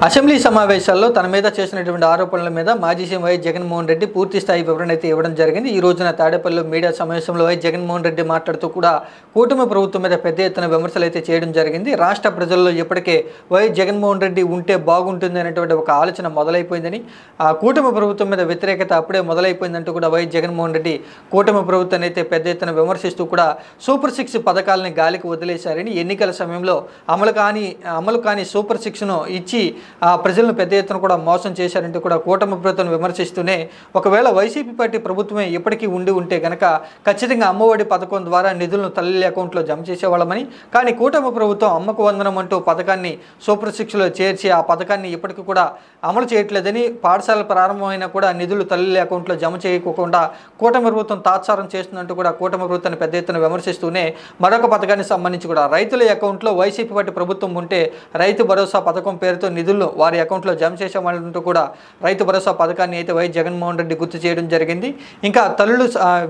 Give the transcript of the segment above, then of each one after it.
Assembly సమావేశాల్లో తన మీద చేసినటువంటి ఆరోపణల మీద మాజీ సీఎం వైఎస్ జగన్మోహన్ రెడ్డి పూర్తి స్థాయి వివరణ అయితే ఇవ్వడం జరిగింది. ఈ రోజున తాడేపల్లిలో మీడియా సమావేశంలో వైఎస్ జగన్మోహన్ రెడ్డి మాట్లాడుతూ కూడా కూటమి ప్రభుత్వం మీద పెద్ద ఎత్తున విమర్శలు అయితే చేయడం జరిగింది. రాష్ట్ర ప్రజల్లో ఇప్పటికే వైఎస్ జగన్మోహన్ రెడ్డి ఉంటే బాగుంటుంది అనేటువంటి ఒక ఆలోచన మొదలైపోయిందని, ఆ కూటమి ప్రభుత్వం మీద వ్యతిరేకత అప్పుడే మొదలైపోయిందంటూ కూడా వైఎస్ జగన్మోహన్ రెడ్డి కూటమి ప్రభుత్వాన్ని అయితే పెద్ద ఎత్తున విమర్శిస్తూ కూడా సూపర్ 6 పథకాలని గాలికి వదిలేశారని, ఎన్నికల సమయంలో అమలు కాని సూపర్ 6ను ఇచ్చి ప్రజలను పెద్ద ఎత్తున కూడా మోసం చేశారంటూ కూడా కూటమి ప్రభుత్వం విమర్శిస్తూనే, ఒకవేళ వైసీపీ పార్టీ ప్రభుత్వమే ఇప్పటికీ ఉంటే గనక ఖచ్చితంగా అమ్మఒడి పథకం ద్వారా నిధులను తల్లి అకౌంట్లో జమ చేసేవాళ్ళమని, కానీ కూటమి ప్రభుత్వం అమ్మకు వందనం అంటూ పథకాన్ని సూపర్ 6లో చేర్చి ఆ పథకాన్ని ఇప్పటికీ కూడా అమలు చేయట్లేదని, పాఠశాల ప్రారంభమైనా కూడా నిధులు తల్లి అకౌంట్లో జమ చేయకోకుండా కూటమి ప్రభుత్వం తాత్సారం చేస్తుందంటూ కూడా కూటమి ప్రభుత్వాన్ని పెద్ద ఎత్తున విమర్శిస్తూనే, మరొక పథకానికి సంబంధించి కూడా రైతుల అకౌంట్లో వైసీపీ పార్టీ ప్రభుత్వం ఉంటే రైతు భరోసా పథకం పేరుతో నిధులను వారి అకౌంట్లో జమ చేసేవాళ్ళంటూ కూడా రైతు భరోసా పథకాన్ని అయితే వైఎస్ జగన్మోహన్ రెడ్డి గుర్తు చేయడం జరిగింది. ఇంకా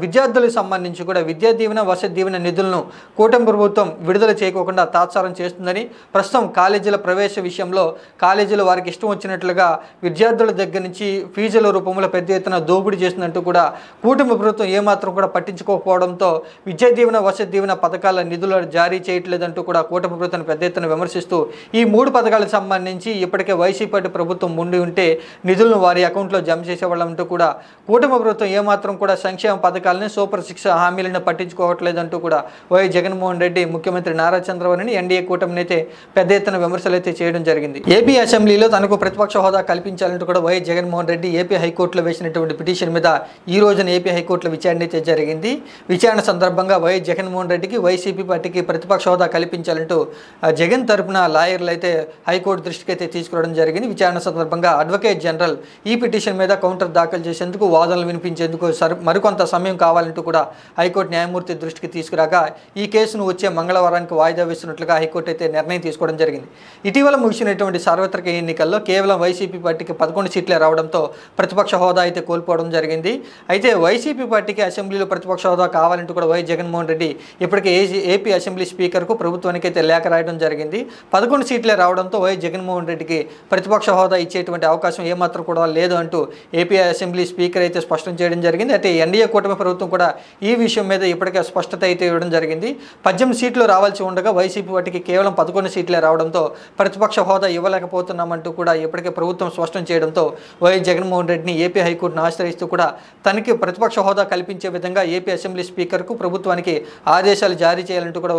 విద్యార్థులకు సంబంధించి కూడా విద్యా దీవెన, వసతి దీవెన నిధులను కూటమి ప్రభుత్వం విడుదల చేయకోకుండా తాత్సారం చేస్తుందని, ప్రస్తుతం కాలేజీల ప్రవేశ విషయంలో కాలేజీలు వారికి ఇష్టం వచ్చినట్లుగా విద్యార్థుల దగ్గర నుంచి ఫీజుల రూపంలో పెద్ద ఎత్తున దోపిడీ చేస్తుందంటూ కూడా కూటమి ప్రభుత్వం ఏమాత్రం కూడా పట్టించుకోకపోవడంతో విద్యా దీవెన, వసతి దీవెన పథకాల నిధులు జారీ చేయట్లేదంటూ కూడా కూటమి ప్రభుత్వం పెద్ద ఎత్తున విమర్శిస్తూ, ఈ 3 పథకాలకు సంబంధించి ఇప్పటికే వైసీపీ ప్రభుత్వం ఉండి ఉంటే నిధులను వారి అకౌంట్లో జమ చేసేవాళ్ళంటూ కూడా కూటమి ప్రభుత్వం ఏమాత్రం కూడా సంక్షేమ పథకాలని సూపర్ 6 హామీలను పట్టించుకోవట్లేదంటూ కూడా వైఎస్ జగన్మోహన్ రెడ్డి ముఖ్యమంత్రి నారా చంద్రబాబు ఎన్డీఏ కూటమిని అయితే పెద్ద ఎత్తున విమర్శలు అయితే చేయడం జరిగింది. ఏపీ అసెంబ్లీలో తనకు ప్రతిపక్ష హోదా కల్పించాలంటూ కూడా వైఎస్ జగన్మోహన్ రెడ్డి ఏపీ హైకోర్టులో వేసినటువంటి పిటిషన్ మీద ఈ రోజున ఏపీ హైకోర్టులో విచారణ అయితే జరిగింది. విచారణ సందర్భంగా వైఎస్ జగన్మోహన్ రెడ్డికి వైసీపీ పార్టీకి ప్రతిపక్ష హోదా కల్పించాలంటూ జగన్ తరపున లాయర్లు అయితే హైకోర్టు దృష్టికి అయితే తీసుకురావడం జరిగింది. విచారణ సందర్భంగా అడ్వకేట్ జనరల్ ఈ పిటిషన్ మీద కౌంటర్ దాఖలు చేసేందుకు, వాదనలు వినిపించేందుకు మరికొంత సమయం కావాలంటూ కూడా హైకోర్టు న్యాయమూర్తి దృష్టికి తీసుకురాగా ఈ కేసును వచ్చే మంగళవారానికి వాయిదా వేస్తున్నట్లుగా హైకోర్టు అయితే నిర్ణయం తీసుకోవడం జరిగింది. ఇటీవల ముగిసినటువంటి సార్వత్రిక ఎన్నికల్లో కేవలం వైసీపీ పార్టీకి 11 సీట్లే రావడంతో ప్రతిపక్ష హోదా అయితే కోల్పోవడం జరిగింది. అయితే వైసీపీ పార్టీకి అసెంబ్లీలో ప్రతిపక్ష హోదా కావాలంటూ కూడా వైఎస్ జగన్మోహన్ రెడ్డి ఇప్పటికే ఏపీ అసెంబ్లీ స్పీకర్కు ప్రభుత్వానికి అయితే లేఖ రాయడం జరిగింది. 11 సీట్లే రావడంతో వైఎస్ జగన్మోహన్ రెడ్డికి ప్రతిపక్ష హోదా ఇచ్చేటువంటి అవకాశం ఏమాత్రం కూడా లేదు అంటూ ఏపీ అసెంబ్లీ స్పీకర్ అయితే స్పష్టం చేయడం జరిగింది. అయితే ఎన్డీఏ కూటమి ప్రభుత్వం కూడా ఈ విషయం మీద ఇప్పటికే స్పష్టత అయితే ఇవ్వడం జరిగింది. 18 సీట్లు రావాల్సి ఉండగా వైసీపీ వాటికి కేవలం 11 సీట్లే రావడంతో ప్రతిపక్ష హోదా ఇవ్వలేకపోతున్నామంటూ కూడా ఇప్పటికే ప్రభుత్వం స్పష్టం చేయడంతో వైఎస్ జగన్మోహన్ రెడ్డిని ఏపీ హైకోర్టును ఆశ్రయిస్తూ కూడా తనకి ప్రతిపక్ష హోదా కల్పించే విధంగా ఏపీ అసెంబ్లీ స్పీకర్కు ప్రభుత్వానికి ఆదేశాలు జారీ చేయాలంటూ కూడా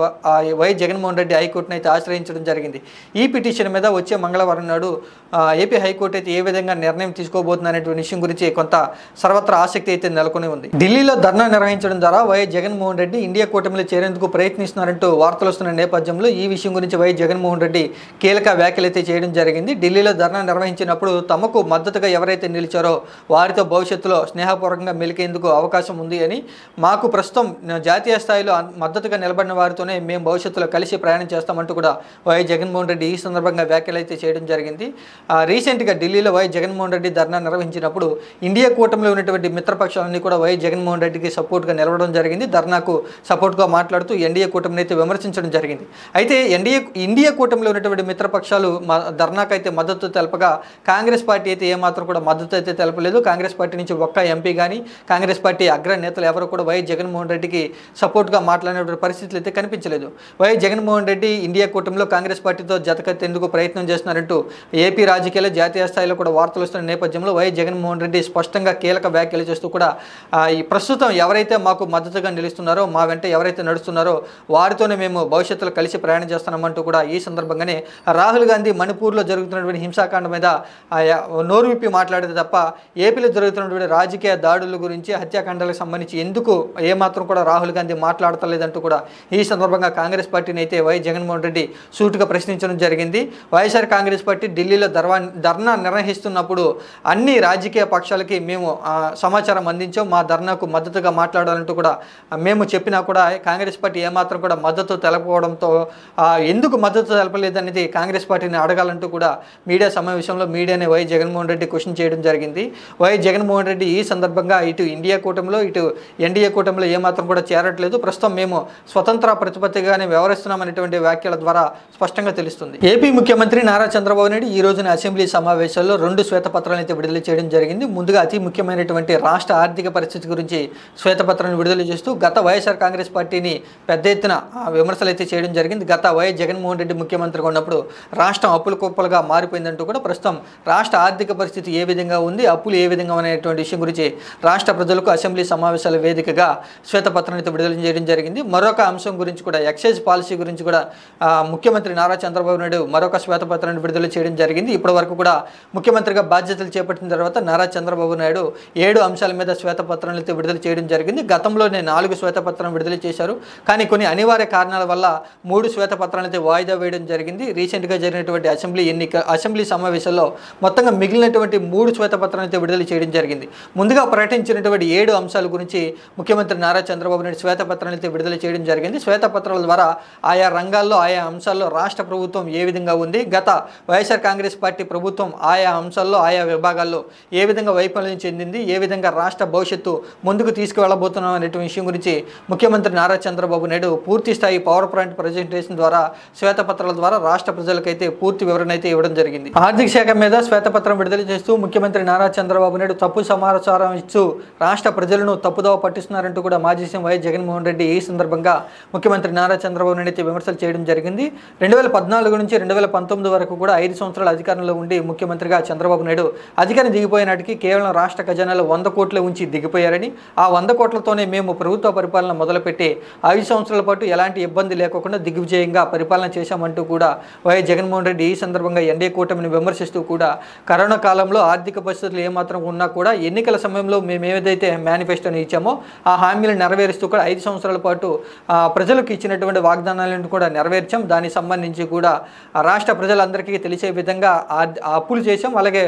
వైఎస్ జగన్మోహన్ రెడ్డి హైకోర్టును అయితే ఆశ్రయించడం జరిగింది. ఈ పిటిషన్ మీద వచ్చే మంగళవారం నాడు ఏపీ హైకోర్టు అయితే ఏ విధంగా నిర్ణయం తీసుకోబోతుంది అనేటువంటి విషయం గురించి కొంత సర్వత్రా ఆసక్తి అయితే నెలకొని ఉంది. ఢిల్లీలో ధర్నా నిర్వహించడం ద్వారా వైఎస్ జగన్మోహన్ రెడ్డి ఇండియా కూటమిలో చేరేందుకు ప్రయత్నిస్తున్నారంటూ వార్తలు వస్తున్న నేపథ్యంలో ఈ విషయం గురించి వైఎస్ జగన్మోహన్ రెడ్డి కీలక వ్యాఖ్యలు అయితే చేయడం జరిగింది. ఢిల్లీలో ధర్నా నిర్వహించినప్పుడు తమకు మద్దతుగా ఎవరైతే నిలిచారో వారితో భవిష్యత్తులో స్నేహపూర్వకంగా మెలికేందుకు అవకాశం ఉంది అని, మాకు ప్రస్తుతం జాతీయ స్థాయిలో మద్దతుగా నిలబడిన వారితోనే మేము భవిష్యత్తులో కలిసి ప్రయాణం చేస్తామంటూ కూడా వైఎస్ జగన్మోహన్ రెడ్డి ఈ సందర్భంగా వ్యాఖ్యలు అయితే చేయడం జరిగింది. రీసెంట్గా ఢిల్లీలో వైఎస్ జగన్మోహన్ రెడ్డి ధర్నా నిర్వహించినప్పుడు ఇండియా కూటమిలో ఉన్నటువంటి మిత్రపక్షాలన్నీ కూడా వైఎస్ జగన్మోహన్ రెడ్డికి సపోర్ట్గా నిలవడం జరిగింది. ధర్నాకు సపోర్ట్గా మాట్లాడుతూ ఎన్డీఏ కూటమిని అయితే విమర్శించడం జరిగింది. అయితే ఇండియా కూటమిలో ఉన్నటువంటి మిత్రపక్షాలు ధర్నాకు అయితే మద్దతు తెలపగా కాంగ్రెస్ పార్టీ అయితే ఏమాత్రం కూడా మద్దతు అయితే తెలపలేదు. కాంగ్రెస్ పార్టీ నుంచి ఒక్క ఎంపీ కానీ కాంగ్రెస్ పార్టీ అగ్రనేతలు ఎవరు కూడా వైఎస్ జగన్మోహన్ రెడ్డికి సపోర్ట్గా మాట్లాడినటువంటి పరిస్థితులు అయితే కనిపించలేదు. వైఎస్ జగన్మోహన్ రెడ్డి ఇండియా కూటమిలో కాంగ్రెస్ పార్టీతో జతకట్టేందుకు ప్రయత్నం చేస్తున్నారంటూ ఏపీ రాజకీయాల్లో జాతీయ స్థాయిలో కూడా వార్తలు వస్తున్న నేపథ్యంలో వైఎస్ జగన్మోహన్ రెడ్డి స్పష్టంగా కీలక వ్యాఖ్యలు చేస్తూ కూడా ఈ ప్రస్తుతం ఎవరైతే మాకు మద్దతుగా నిలుస్తున్నారో, మా వెంట ఎవరైతే నడుస్తున్నారో వారితోనే మేము భవిష్యత్తులో కలిసి ప్రయాణం చేస్తున్నామంటూ కూడా ఈ సందర్భంగానే రాహుల్ గాంధీ మణిపూర్లో జరుగుతున్నటువంటి హింసాకాండ మీద నోరు విప్పి మాట్లాడేది తప్ప ఏపీలో జరుగుతున్నటువంటి రాజకీయ దాడుల గురించి, హత్యాకాండాలకు సంబంధించి ఎందుకు ఏమాత్రం కూడా రాహుల్ గాంధీ మాట్లాడతలేదంటూ కూడా ఈ సందర్భంగా కాంగ్రెస్ పార్టీని అయితే వైఎస్ జగన్మోహన్ రెడ్డి సూటిగా ప్రశ్నించడం జరిగింది. వైఎస్ఆర్ కాంగ్రెస్ పార్టీ ఢిల్లీలో ధర్నా నిర్వహిస్తున్నప్పుడు అన్ని రాజకీయ పక్షాలకి మేము సమాచారం అందించాం, మా ధర్నాకు మద్దతుగా మాట్లాడాలంటూ కూడా మేము చెప్పినా కూడా కాంగ్రెస్ పార్టీ ఏమాత్రం కూడా మద్దతు తెలపడంతో ఎందుకు మద్దతు తెలపలేదనేది కాంగ్రెస్ పార్టీని అడగాలంటూ కూడా మీడియా సమావేశంలో మీడియానే వైఎస్ జగన్మోహన్ రెడ్డి క్వశ్చన్ చేయడం జరిగింది. వైఎస్ జగన్మోహన్ రెడ్డి ఈ సందర్భంగా ఇటు ఇండియా కూటమిలో ఇటు ఎన్డీఏ కూటమిలో ఏమాత్రం కూడా చేరట్లేదు, ప్రస్తుతం మేము స్వతంత్ర ప్రతిపత్తిగానే వ్యవహరిస్తున్నామనేటువంటి వ్యాఖ్యల ద్వారా స్పష్టంగా తెలుస్తుంది. ఏపీ ముఖ్యమంత్రి నారా చంద్రబాబు చంద్రబాబు నాయుడు ఈ రోజున అసెంబ్లీ సమావేశాల్లో 2 శ్వేతపత్రాలను అయితే విడుదల చేయడం జరిగింది. ముందుగా అతి ముఖ్యమైనటువంటి రాష్ట్ర ఆర్థిక పరిస్థితి గురించి శ్వేతపత్రాన్ని విడుదల చేస్తూ గత వైఎస్ఆర్ కాంగ్రెస్ పార్టీని పెద్ద ఎత్తున విమర్శలు అయితే చేయడం జరిగింది. గత వైఎస్ జగన్మోహన్ రెడ్డి ముఖ్యమంత్రిగా ఉన్నప్పుడు రాష్ట్రం అప్పుల కుప్పలుగా మారిపోయిందంటూ కూడా ప్రస్తుతం రాష్ట్ర ఆర్థిక పరిస్థితి ఏ విధంగా ఉంది, అప్పులు ఏ విధంగా అనేటువంటి విషయం గురించి రాష్ట్ర ప్రజలకు అసెంబ్లీ సమావేశాల వేదికగా శ్వేతపత్రాన్ని అయితే విడుదల చేయడం జరిగింది. మరొక అంశం గురించి కూడా ఎక్సైజ్ పాలసీ గురించి కూడా ముఖ్యమంత్రి నారా చంద్రబాబు నాయుడు మరొక శ్వేతపత్రాన్ని విడుదల చేయడం జరిగింది. ఇప్పటి వరకు కూడా ముఖ్యమంత్రిగా బాధ్యతలు చేపట్టిన తర్వాత నారా చంద్రబాబు నాయుడు 7 అంశాల మీద శ్వేతపత్రాలను అయితే విడుదల చేయడం జరిగింది. గతంలోనే 4 శ్వేతపత్రాలను విడుదల చేశారు. కానీ కొన్ని అనివార్య కారణాల వల్ల 3 శ్వేతపత్రాలను అయితే వాయిదా వేయడం జరిగింది. రీసెంట్గా జరిగినటువంటి అసెంబ్లీ సమావేశాల్లో మొత్తంగా మిగిలినటువంటి 3 శ్వేతపత్రాలను అయితే విడుదల చేయడం జరిగింది. ముందుగా ప్రకటించినటువంటి 7 అంశాల గురించి ముఖ్యమంత్రి నారా చంద్రబాబు నాయుడు శ్వేతపత్రాలను అయితే విడుదల చేయడం జరిగింది. శ్వేతపత్రాల ద్వారా ఆయా రంగాల్లో ఆయా అంశాల్లో రాష్ట్ర ప్రభుత్వం ఏ విధంగా ఉంది, గత వైఎస్ఆర్ కాంగ్రెస్ పార్టీ ప్రభుత్వం ఆయా అంశాల్లో ఆయా విభాగాల్లో ఏ విధంగా వైఫల్యం చెందింది, ఏ విధంగా రాష్ట్ర భవిష్యత్తు ముందుకు తీసుకువెళ్ళబోతున్నాం అనే విషయం గురించి ముఖ్యమంత్రి నారా చంద్రబాబు నాయుడు పూర్తి స్థాయి పవర్ పాయింట్ ప్రజెంటేషన్ ద్వారా శ్వేతపత్రాల ద్వారా రాష్ట్ర ప్రజలకైతే పూర్తి వివరణ అయితే ఇవ్వడం జరిగింది. ఆర్థిక శాఖ మీద శ్వేతపత్రం విడుదల చేస్తూ ముఖ్యమంత్రి నారా చంద్రబాబు నాయుడు తప్పు సమాచారం ఇస్తూ రాష్ట్ర ప్రజలను తప్పుదోవ పట్టిస్తున్నారంటూ కూడా మాజీ సీఎం వైఎస్ జగన్మోహన్ రెడ్డి ఈ సందర్భంగా ముఖ్యమంత్రి నారా చంద్రబాబు నాయుడు అయితే విమర్శలు చేయడం జరిగింది. 2014 నుంచి 2019 వరకు కూడా 5 సంవత్సరాల అధికారంలో ఉండి ముఖ్యమంత్రిగా చంద్రబాబు నాయుడు అధికారం దిగిపోయినాటికి కేవలం రాష్ట్ర ఖజానాలో 100 కోట్లు ఉంచి దిగిపోయారని, ఆ 100 కోట్లతోనే మేము ప్రభుత్వ పరిపాలన మొదలుపెట్టి 5 సంవత్సరాల పాటు ఎలాంటి ఇబ్బంది లేకుండా దిగ్విజయంగా పరిపాలన చేశామంటూ కూడా వైఎస్ జగన్మోహన్ రెడ్డి ఈ సందర్భంగా ఎన్డీఏ కూటమిని విమర్శిస్తూ కూడా కరోనా కాలంలో ఆర్థిక పరిస్థితులు ఏమాత్రం ఉన్నా కూడా ఎన్నికల సమయంలో మేము ఏదైతే మేనిఫెస్టోని ఇచ్చామో ఆ హామీలను నెరవేరుస్తూ కూడా 5 సంవత్సరాల పాటు ప్రజలకు ఇచ్చినటువంటి వాగ్దానాలను కూడా నెరవేర్చాం. దానికి సంబంధించి కూడా రాష్ట్ర ప్రజలందరికీ తెలిసే విధంగా అప్పులు చేశాం, అలాగే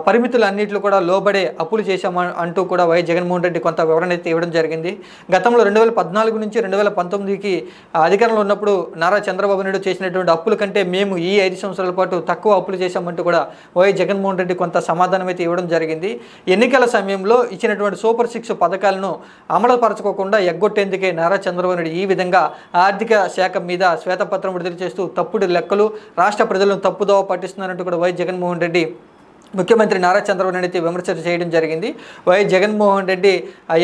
పరిమితులు అన్నింటిలో కూడా లోబడే అప్పులు చేశాం అంటూ కూడా వైఎస్ జగన్మోహన్ రెడ్డి కొంత వివరణ అయితే ఇవ్వడం జరిగింది. గతంలో 2014 నుంచి 2019కి అధికారంలో ఉన్నప్పుడు నారా చంద్రబాబు నాయుడు చేసినటువంటి అప్పుల కంటే మేము ఈ 5 సంవత్సరాల పాటు తక్కువ అప్పులు చేశామంటూ కూడా వైఎస్ జగన్మోహన్ రెడ్డి కొంత సమాధానం అయితే ఇవ్వడం జరిగింది. ఎన్నికల సమయంలో ఇచ్చినటువంటి సూపర్ 6 పథకాలను అమలు పరచుకోకుండా ఎగ్గొట్టేందుకే నారా చంద్రబాబు నాయుడు ఈ విధంగా ఆర్థిక శాఖ మీద శ్వేతపత్రం విడుదల చేస్తూ తప్పుడు లెక్కలు, రాష్ట్ర ప్రజలను తప్పుదోవ పట్టిస్తున్నారంటూ కూడా వైఎస్ జగన్మోహన్ రెడ్డి ముఖ్యమంత్రి నారా చంద్రబాబు నాయుడు అయితే విమర్శలు చేయడం జరిగింది. వైఎస్ జగన్మోహన్ రెడ్డి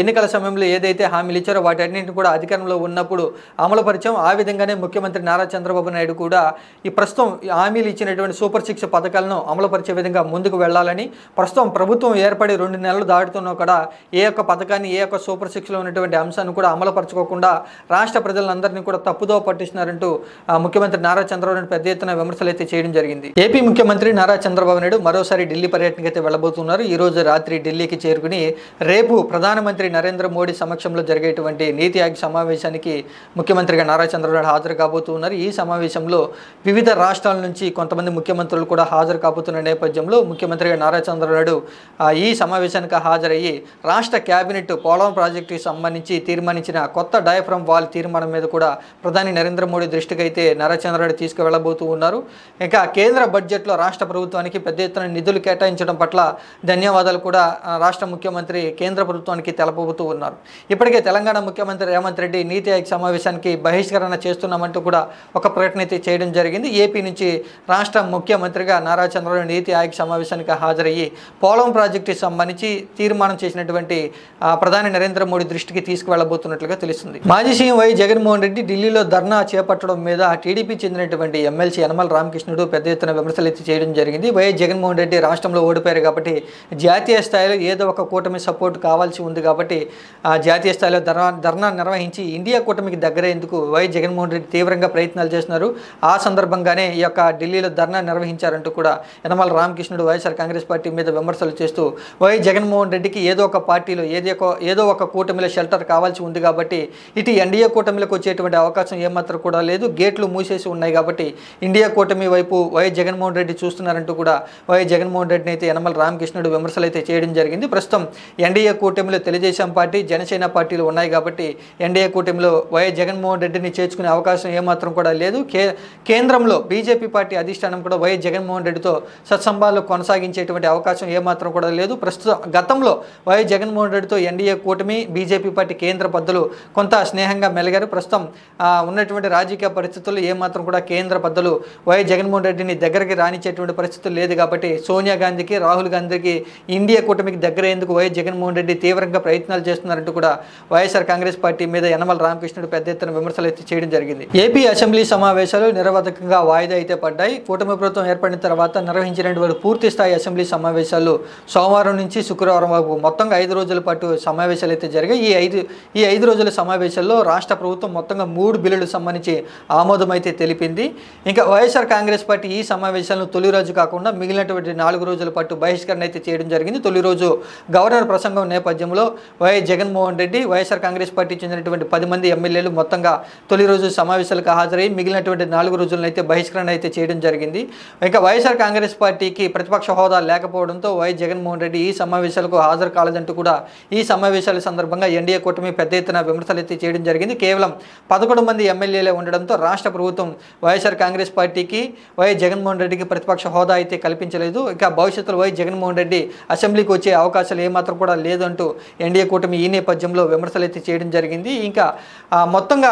ఎన్నికల సమయంలో ఏదైతే హామీలు ఇచ్చారో వాటన్నింటిని కూడా అధికారంలో ఉన్నప్పుడు అమలుపరిచాం. ఆ విధంగానే ముఖ్యమంత్రి నారా చంద్రబాబు నాయుడు కూడా ఈ ప్రస్తుతం హామీలు ఇచ్చినటువంటి సూపర్ 6 పథకాలను అమలుపరిచే విధంగా ముందుకు వెళ్లాలని, ప్రస్తుతం ప్రభుత్వం ఏర్పడి 2 నెలలు దాటుతున్నా కూడా ఏ ఒక్క పథకాన్ని, ఏ ఒక్క సూపర్ 6లో ఉన్నటువంటి అంశాన్ని కూడా అమలుపరచుకోకుండా రాష్ట్ర ప్రజలందరినీ కూడా తప్పుదోవ పట్టిస్తున్నారంటూ ముఖ్యమంత్రి నారా చంద్రబాబు నాయుడు పెద్ద ఎత్తున విమర్శలు అయితే చేయడం జరిగింది. ఏపీ ముఖ్యమంత్రి నారా చంద్రబాబు నాయుడు మరోసారి ఢిల్లీ పర్యటనకు అయితే వెళ్ళబోతున్నారు. ఈ రోజు రాత్రి ఢిల్లీకి చేరుకుని రేపు ప్రధానమంత్రి నరేంద్ర మోడీ సమక్షంలో జరిగేటువంటి నీతి ఆయోగ్ సమావేశానికి ముఖ్యమంత్రిగా నారా చంద్రబాబు నాయుడు హాజరు కాబోతున్నారు. ఈ సమావేశంలో వివిధ రాష్ట్రాల నుంచి కొంతమంది ముఖ్యమంత్రులు కూడా హాజరు కాబోతున్న నేపథ్యంలో ముఖ్యమంత్రిగా నారా చంద్రబాబు నాయుడు ఈ సమావేశానికి హాజరయ్యి రాష్ట్ర కేబినెట్ పోలవరం ప్రాజెక్టుకి సంబంధించి తీర్మానించిన కొత్త డయాఫ్రమ్ వాల్ తీర్మానం మీద కూడా ప్రధాని నరేంద్ర మోడీ దృష్టికి అయితే నారా చంద్రబాబు నాయుడు తీసుకువెళ్ళబోతూ ఉన్నారు. ఇంకా కేంద్ర బడ్జెట్లో రాష్ట్ర ప్రభుత్వానికి పెద్ద ఎత్తున నిధులు కేటాయించడం పట్ల ధన్యవాదాలు కూడా రాష్ట్ర ముఖ్యమంత్రి కేంద్ర ప్రభుత్వానికి తెలపబోతూ ఉన్నారు. ఇప్పటికే తెలంగాణ ముఖ్యమంత్రి రేవంత్ రెడ్డి నీతి ఆయోగ్ సమావేశానికి బహిష్కరణ చేస్తున్నామంటూ కూడా ఒక ప్రకటన అయితే చేయడం జరిగింది. ఏపీ నుంచి రాష్ట్ర ముఖ్యమంత్రిగా నారా చంద్రబాబు నీతి ఆయోగ్ సమావేశానికి హాజరయ్యి పోలవరం ప్రాజెక్టుకి సంబంధించి తీర్మానం చేసినటువంటి ప్రధాని నరేంద్ర మోడీ దృష్టికి తీసుకువెళ్ళబోతున్నట్లుగా తెలుస్తుంది. మాజీ సీఎం వైఎస్ జగన్మోహన్ రెడ్డి ఢిల్లీలో ధర్నా చేపట్టడం మీద టీడీపీ చెందినటువంటి ఎమ్మెల్సీ యనమల రామకృష్ణుడు పెద్ద ఎత్తున విమర్శలు అయితే చేయడం జరిగింది. వైఎస్ జగన్మోహన్ రెడ్డి రాష్ట్రంలో ఓడిపోయారు కాబట్టి జాతీయ స్థాయిలో ఏదో ఒక కూటమి సపోర్ట్ కావాల్సి ఉంది కాబట్టి జాతీయ స్థాయిలో ధర్నా నిర్వహించి ఇండియా కూటమికి దగ్గరయ్యేందుకు వైఎస్ జగన్మోహన్ రెడ్డి తీవ్రంగా ప్రయత్నాలు చేస్తున్నారు. ఆ సందర్భంగానే ఈ యొక్క ఢిల్లీలో ధర్నా నిర్వహించారంటూ కూడా యనమల రామకృష్ణుడు వైఎస్ఆర్ కాంగ్రెస్ పార్టీ మీద విమర్శలు చేస్తూ వైఎస్ జగన్మోహన్ రెడ్డికి ఏదో ఒక పార్టీలో ఏదో ఒక కూటమిలో షెల్టర్ కావాల్సి ఉంది కాబట్టి ఇటు ఎన్డీఏ కూటమిలకు వచ్చేటువంటి అవకాశం ఏమాత్రం కూడా లేదు, గేట్లు మూసేసి ఉన్నాయి కాబట్టి ఇండియా కూటమి వైపు వైఎస్ జగన్మోహన్ రెడ్డి చూస్తున్నారంటూ కూడా వైఎస్ జగన్మోహన్ జగన్మోహన్ రెడ్డిని అయితే యనమల రామకృష్ణుడు విమర్శలు అయితే చేయడం జరిగింది. ప్రస్తుతం ఎన్డీఏ కూటమిలో తెలుగుదేశం పార్టీ, జనసేన పార్టీలు ఉన్నాయి కాబట్టి ఎన్డీఏ కూటమిలో వైఎస్ జగన్మోహన్ రెడ్డిని చేర్చుకునే అవకాశం ఏమాత్రం కూడా లేదు. కేంద్రంలో బీజేపీ పార్టీ అధిష్టానం కూడా వైఎస్ జగన్మోహన్ రెడ్డితో సత్సంబాలు కొనసాగించేటువంటి అవకాశం ఏమాత్రం కూడా లేదు. ప్రస్తుతం గతంలో వైఎస్ జగన్మోహన్ రెడ్డితో ఎన్డీఏ కూటమి, బీజేపీ పార్టీ కేంద్ర పెద్దలు కొంత స్నేహంగా మెలిగారు. ప్రస్తుతం ఉన్నటువంటి రాజకీయ పరిస్థితుల్లో ఏమాత్రం కూడా కేంద్ర పెద్దలు వైఎస్ జగన్మోహన్ రెడ్డిని దగ్గరికి రానిచ్చేటువంటి పరిస్థితులు లేదు కాబట్టి సోనియా గాంధీకి, రాహుల్ గాంధీకి ఇండియా కూటమికి దగ్గరయ్యేందుకు వైఎస్ జగన్మోహన్ రెడ్డి తీవ్రంగా ప్రయత్నాలు చేస్తున్నారంటూ కూడా వైఎస్ఆర్ కాంగ్రెస్ పార్టీ మీద యనమల రామకృష్ణుడు పెద్ద ఎత్తున విమర్శలు అయితే చేయడం జరిగింది. ఏపీ అసెంబ్లీ సమావేశాలు నిరవధికంగా వాయిదా అయితే పడ్డాయి. కూటమి ప్రభుత్వం ఏర్పడిన తర్వాత నిర్వహించినటువంటి పూర్తి స్థాయి అసెంబ్లీ సమావేశాలు సోమవారం నుంచి శుక్రవారం వరకు మొత్తంగా 5 రోజుల పాటు సమావేశాలు అయితే జరిగాయి. ఈ 5 రోజుల సమావేశాల్లో రాష్ట్ర ప్రభుత్వం మొత్తంగా 3 బిల్లులకు సంబంధించి ఆమోదం అయితే తెలిపింది. ఇంకా వైఎస్ఆర్ కాంగ్రెస్ పార్టీ ఈ సమావేశాలను తొలి రోజు కాకుండా మిగిలినటువంటి 4 రోజుల పాటు బహిష్కరణ అయితే చేయడం జరిగింది. తొలి రోజు గవర్నర్ ప్రసంగం నేపథ్యంలో వైఎస్ జగన్మోహన్ రెడ్డి, వైఎస్ఆర్ కాంగ్రెస్ పార్టీ చెందినటువంటి 10 మంది ఎమ్మెల్యేలు మొత్తంగా తొలి రోజు సమావేశాలకు హాజరై మిగిలినటువంటి 4 రోజులను అయితే బహిష్కరణ అయితే చేయడం జరిగింది. ఇంకా వైఎస్ఆర్ కాంగ్రెస్ పార్టీకి ప్రతిపక్ష హోదా లేకపోవడంతో వైఎస్ జగన్మోహన్ రెడ్డి ఈ సమావేశాలకు హాజరు కాలేదంటూ కూడా ఈ సమావేశాల సందర్భంగా ఎన్డీఏ కూటమి పెద్ద ఎత్తున విమర్శలు అయితే చేయడం జరిగింది. కేవలం 11 మంది ఎమ్మెల్యేలే ఉండడంతో రాష్ట్ర ప్రభుత్వం వైఎస్ఆర్ కాంగ్రెస్ పార్టీకి, వైఎస్ జగన్మోహన్ రెడ్డికి ప్రతిపక్ష హోదా అయితే కల్పించలేదు. ఇక భవిష్యత్తులో వైఎస్ జగన్మోహన్ రెడ్డి అసెంబ్లీకి వచ్చే అవకాశాలు ఏమాత్రం కూడా లేదంటూ ఎన్డీఏ కూటమి ఈ నేపథ్యంలో విమర్శలు అయితే చేయడం జరిగింది. ఇంకా మొత్తంగా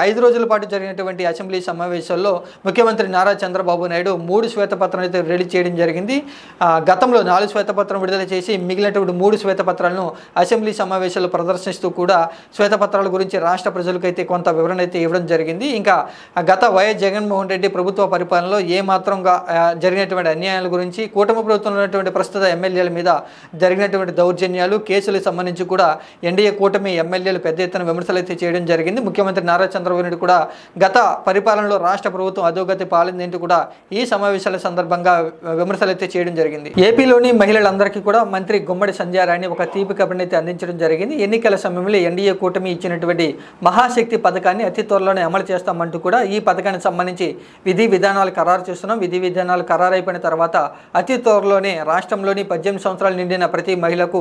5 రోజుల పాటు జరిగినటువంటి అసెంబ్లీ సమావేశాల్లో ముఖ్యమంత్రి నారా చంద్రబాబు నాయుడు 3 శ్వేతపత్రాలు అయితే రిలీజ్ చేయడం జరిగింది. గతంలో 4 శ్వేతపత్రం విడుదల చేసి మిగిలినటువంటి 3 శ్వేతపత్రాలను అసెంబ్లీ సమావేశాల్లో ప్రదర్శిస్తూ కూడా శ్వేతపత్రాల గురించి రాష్ట్ర ప్రజలకైతే కొంత వివరణ అయితే ఇవ్వడం జరిగింది. ఇంకా గత వైఎస్ జగన్మోహన్ రెడ్డి ప్రభుత్వ పరిపాలనలో ఏమాత్రంగా జరిగినటువంటి అన్యాయాల గురించి, కూటమి ప్రభుత్వంలో ఉన్నటువంటి ప్రస్తుత ఎమ్మెల్యేల మీద జరిగినటువంటి దౌర్జన్యాలు, కేసులకు సంబంధించి కూడా ఎన్డీఏ కూటమి ఎమ్మెల్యేలు పెద్ద ఎత్తున విమర్శలు అయితే చేయడం జరిగింది. ముఖ్యమంత్రి నారా చంద్రబాబు నాయుడు కూడా గత పరిపాలనలో రాష్ట్ర ప్రభుత్వం అధోగతి పాలిందేంటూ కూడా ఈ సమావేశాల సందర్భంగా విమర్శలు అయితే చేయడం జరిగింది. ఏపీలోని మహిళలందరికీ కూడా మంత్రి గుమ్మడి సంధ్యారాణి ఒక తీపి కబురుని అయితే అందించడం జరిగింది. ఎన్నికల సమయంలో ఎన్డీఏ కూటమి ఇచ్చినటువంటి మహాశక్తి పథకాన్ని అతి త్వరలోనే అమలు చేస్తామంటూ కూడా ఈ పథకానికి సంబంధించి విధి విధానాలు ఖరారు చేస్తున్నాం. విధి విధానాలు ఖరారు అయిపోయిన తర్వాత అతి త్వరలోనే రాష్ట్రంలోని 18 సంవత్సరాలు నిండిన ప్రతి మహిళకు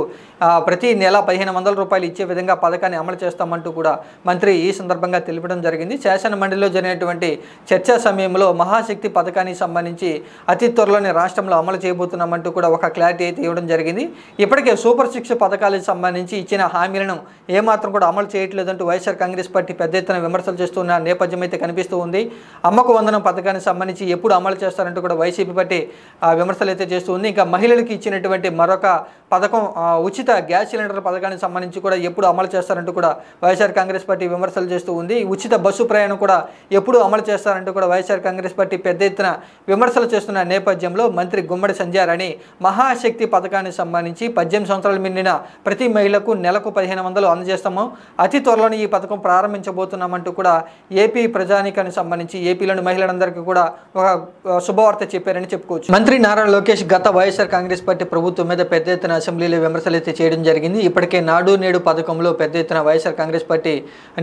ప్రతి నెల 1500 రూపాయలు ఇచ్చే విధంగా పథకాన్ని అమలు చేస్తామంటూ కూడా మంత్రి ఈ సందర్భంగా తెలిపడం జరిగింది. శాసన మండలిలో జరిగినటువంటి చర్చా సమయంలో మహాశక్తి పథకానికి సంబంధించి అతి త్వరలోనే రాష్ట్రంలో అమలు చేయబోతున్నామంటూ కూడా ఒక క్లారిటీ అయితే ఇవ్వడం జరిగింది. ఇప్పటికే సూపర్ 6 పథకాలకు సంబంధించి ఇచ్చిన హామీలను ఏమాత్రం కూడా అమలు చేయట్లేదంటూ వైఎస్ఆర్ కాంగ్రెస్ పార్టీ పెద్ద ఎత్తున విమర్శలు చేస్తున్న నేపథ్యం అయితే కనిపిస్తూ ఉంది. అమ్మకు వందనం పథకానికి సంబంధించి ఎప్పుడు అమలు చేస్తారంటూ కూడా వైసీపీ పార్టీ విమర్శలు అయితే చేస్తూ ఉంది. ఇంకా మహిళలకు ఇచ్చినటువంటి మరొక పథకం ఉచిత గ్యాస్ సిలిండర్ పథకానికి సంబంధించి కూడా ఎప్పుడు అమలు చేస్తారంటూ కూడా వైఎస్ఆర్ కాంగ్రెస్ పార్టీ విమర్శలు చేస్తూ ఉంది. ఉచిత బస్సు ప్రయాణం కూడా ఎప్పుడు అమలు చేస్తారంటూ కూడా వైఎస్ఆర్ కాంగ్రెస్ పార్టీ పెద్ద ఎత్తున విమర్శలు చేస్తున్న నేపథ్యంలో మంత్రి గుమ్మడి సంధ్యారాణి మహాశక్తి పథకానికి సంబంధించి 18 సంవత్సరాలు నిండిన ప్రతి మహిళకు నెలకు 1500 అందజేస్తాము, అతి త్వరలోనే ఈ పథకం ప్రారంభించబోతున్నామంటూ కూడా ఏపీ ప్రజానీకానికి సంబంధించి ఏపీలోని మహిళలందరికీ కూడా ఒక శుభవార్త చెప్పారని చెప్పుకోవచ్చు. మంత్రి నారా లోకేష్ గత వైఎస్ఆర్ కాంగ్రెస్ పార్టీ ప్రభుత్వం మీద పెద్ద ఎత్తున అసెంబ్లీలో విమర్శలు అయితే చేయడం జరిగింది. ఇప్పటికే నాడు నేడు పథకంలో పెద్ద ఎత్తున వైఎస్ఆర్ కాంగ్రెస్ పార్టీ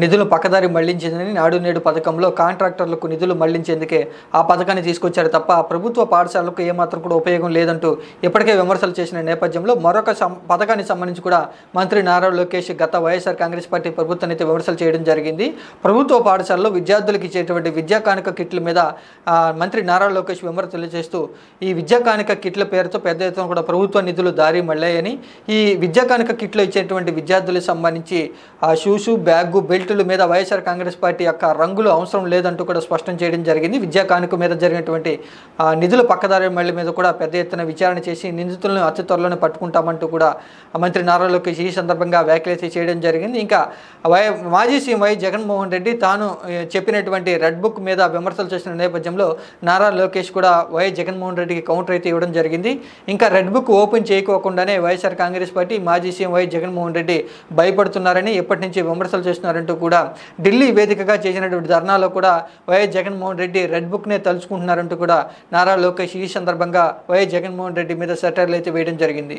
నిధులు పక్కదారి మళ్లించిందని, నాడు నేడు పథకంలో కాంట్రాక్టర్లకు నిధులు మళ్లించేందుకే ఆ పథకాన్ని తీసుకొచ్చారు తప్ప ప్రభుత్వ పాఠశాలకు ఏమాత్రం కూడా ఉపయోగం లేదంటూ ఇప్పటికే విమర్శలు చేసిన నేపథ్యంలో మరొక పథకానికి సంబంధించి కూడా మంత్రి నారా లోకేష్ గత వైఎస్ఆర్ కాంగ్రెస్ పార్టీ ప్రభుత్వాన్ని అయితే విమర్శలు చేయడం జరిగింది. ప్రభుత్వ పాఠశాలలో విద్యార్థులకు ఇచ్చేటువంటి విద్యా కానుక కిట్ల మీద మంత్రి నారా లోకేష్ విమర్శలు చేస్తూ ఈ విద్యా కానుక కిట్ల పేరుతో పెద్ద ఎత్తున కూడా ప్రభుత్వ నిధులు దారి మళ్ళాయని, ఈ విద్యా కానుక కిట్లో ఇచ్చేటువంటి విద్యార్థులకు సంబంధించి ఆ షూసు, బ్యాగు, బెల్టుల మీద వైఎస్ఆర్ కాంగ్రెస్ పార్టీ యొక్క రంగులు అవసరం లేదంటూ కూడా స్పష్టం చేయడం జరిగింది. విద్యా కానుక మీద జరిగినటువంటి నిధుల పక్కదారి మళ్ళీ మీద కూడా పెద్ద ఎత్తున విచారణ చేసి నిందితులను అతి త్వరలోనే పట్టుకుంటామంటూ కూడా మంత్రి నారా లోకేష్ ఈ సందర్భంగా వ్యాఖ్యలు చేయడం జరిగింది. ఇంకా మాజీ సీఎం వైఎస్ జగన్మోహన్ రెడ్డి తాను చెప్పినటువంటి రెడ్ బుక్ మీద విమర్శలు చేసిన నేపథ్యంలో నారా లోకేష్ కూడా వైఎస్ జగన్మోహన్ రెడ్డికి కౌంటర్ అయితే ఇవ్వడం జరిగింది. ఇంకా రెడ్ బుక్ ఓపెన్ చేయకోకుండానే వైఎస్ఆర్ కాంగ్రెస్ పార్టీ మాజీ సీఎం వైఎస్ జగన్మోహన్ రెడ్డి భయపడుతున్నారని, ఎప్పటి నుంచి విమర్శలు చేస్తున్నారంటూ కూడా ఢిల్లీ వేదికగా చేసినటువంటి ధర్నాలో కూడా వైఎస్ జగన్మోహన్ రెడ్డి రెడ్ బుక్నే తలుచుకుంటున్నారంటూ కూడా నారా లోకేష్ ఈ సందర్భంగా వైఎస్ జగన్మోహన్ రెడ్డి మీద సెటైర్లు అయితే వేయడం జరిగింది.